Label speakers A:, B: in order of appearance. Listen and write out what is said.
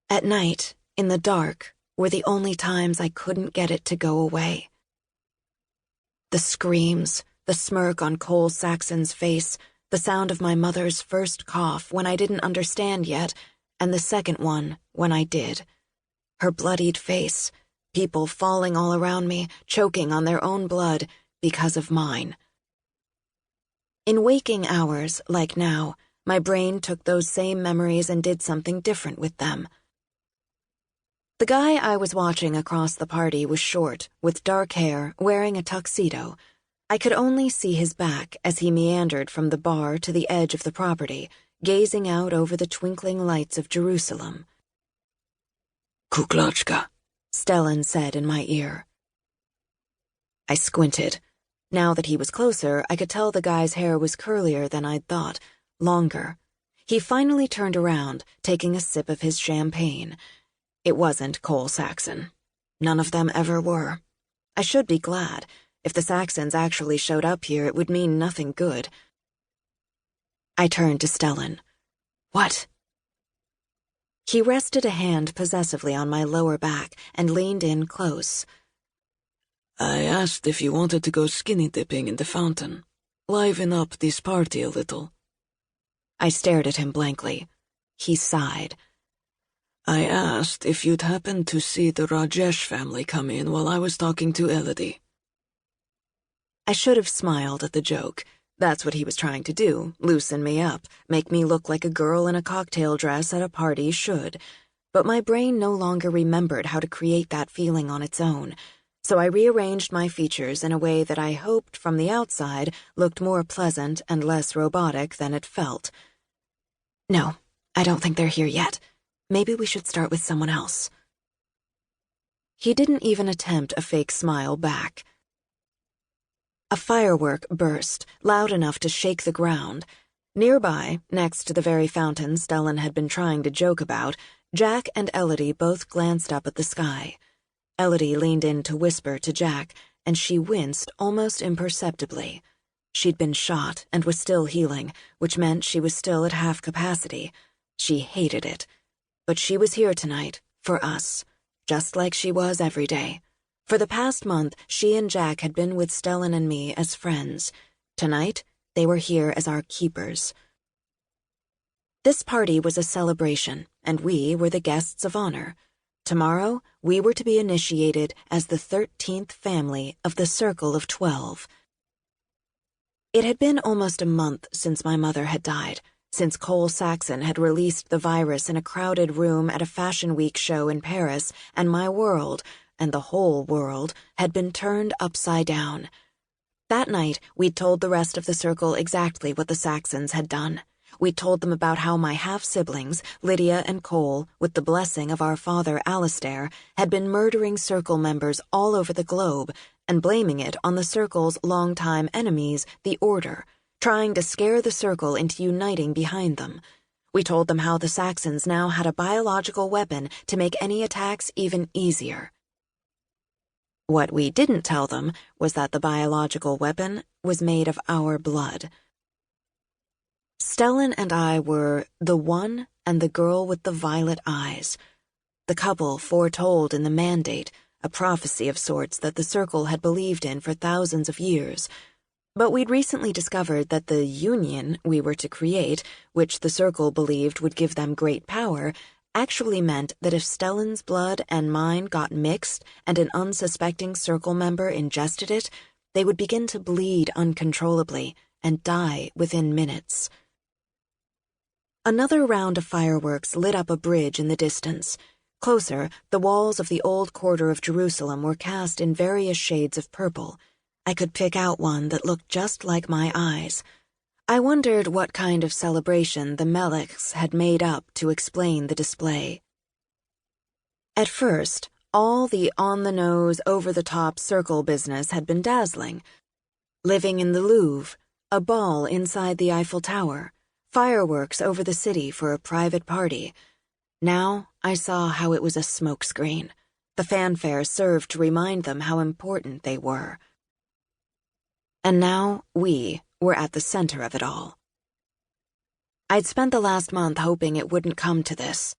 A: At night, in the dark, were the only times I couldn't get it to go away. The screams, the smirk on Cole Saxon's face, the sound of my mother's first cough when I didn't understand yet, and the second one when I did. Her bloodied face, people falling all around me, choking on their own blood because of mine. In waking hours, like now, my brain took those same memories and did something different with them. The guy I was watching across the party was short, with dark hair, wearing a tuxedo. I could only see his back as he meandered from the bar to the edge of the property, gazing out over the twinkling lights of Jerusalem.
B: "Kuklachka,"
A: Stellan said in my ear. I squinted. Now that he was closer, I could tell the guy's hair was curlier than I'd thought, longer. He finally turned around, taking a sip of his champagne. It wasn't Cole Saxon. None of them ever were. I should be glad. If the Saxons actually showed up here, it would mean nothing good. I turned to Stellan. "What?" He rested a hand possessively on my lower back and leaned in close.
B: "I asked if you wanted to go skinny dipping in the fountain. Liven up this party a little."
A: I stared at him blankly. He sighed.
B: "I asked if you'd happened to see the Rajesh family come in while I was talking to Elodie."
A: I should have smiled at the joke. That's what he was trying to do, loosen me up, make me look like a girl in a cocktail dress at a party should. But my brain no longer remembered how to create that feeling on its own, so I rearranged my features in a way that I hoped from the outside looked more pleasant and less robotic than it felt. "No, I don't think they're here yet. Maybe we should start with someone else." He didn't even attempt a fake smile back. A firework burst, loud enough to shake the ground. Nearby, next to the very fountain Stellan had been trying to joke about, Jack and Elodie both glanced up at the sky. Elodie leaned in to whisper to Jack, and she winced almost imperceptibly. She'd been shot and was still healing, which meant she was still at half capacity. She hated it. But she was here tonight, for us, just like she was every day. For the past month, she and Jack had been with Stellan and me as friends. Tonight, they were here as our keepers. This party was a celebration, and we were the guests of honor. Tomorrow, we were to be initiated as the 13th family of the Circle of 12. It had been almost a month since my mother had died, since Cole Saxon had released the virus in a crowded room at a Fashion Week show in Paris, and my world, and the whole world, had been turned upside down. That night, we'd told the rest of the circle exactly what the Saxons had done. We'd told them about how my half-siblings, Lydia and Cole, with the blessing of our father Alistair, had been murdering circle members all over the globe and blaming it on the circle's longtime enemies, the Order, trying to scare the circle into uniting behind them. We told them how the Saxons now had a biological weapon to make any attacks even easier. What we didn't tell them was that the biological weapon was made of our blood. Stellan and I were the one and the girl with the violet eyes, the couple foretold in the Mandate, a prophecy of sorts that the Circle had believed in for thousands of years. But we'd recently discovered that the union we were to create, which the Circle believed would give them great power, actually meant that if Stellan's blood and mine got mixed and an unsuspecting Circle member ingested it, they would begin to bleed uncontrollably and die within minutes. Another round of fireworks lit up a bridge in the distance. Closer, the walls of the old quarter of Jerusalem were cast in various shades of purple. I could pick out one that looked just like my eyes. I wondered what kind of celebration the Meleks had made up to explain the display. At first, all the on-the-nose, over-the-top circle business had been dazzling. Living in the Louvre, a ball inside the Eiffel Tower, fireworks over the city for a private party. Now I saw how it was a smokescreen. The fanfare served to remind them how important they were. And now we were at the center of it all. I'd spent the last month hoping it wouldn't come to this,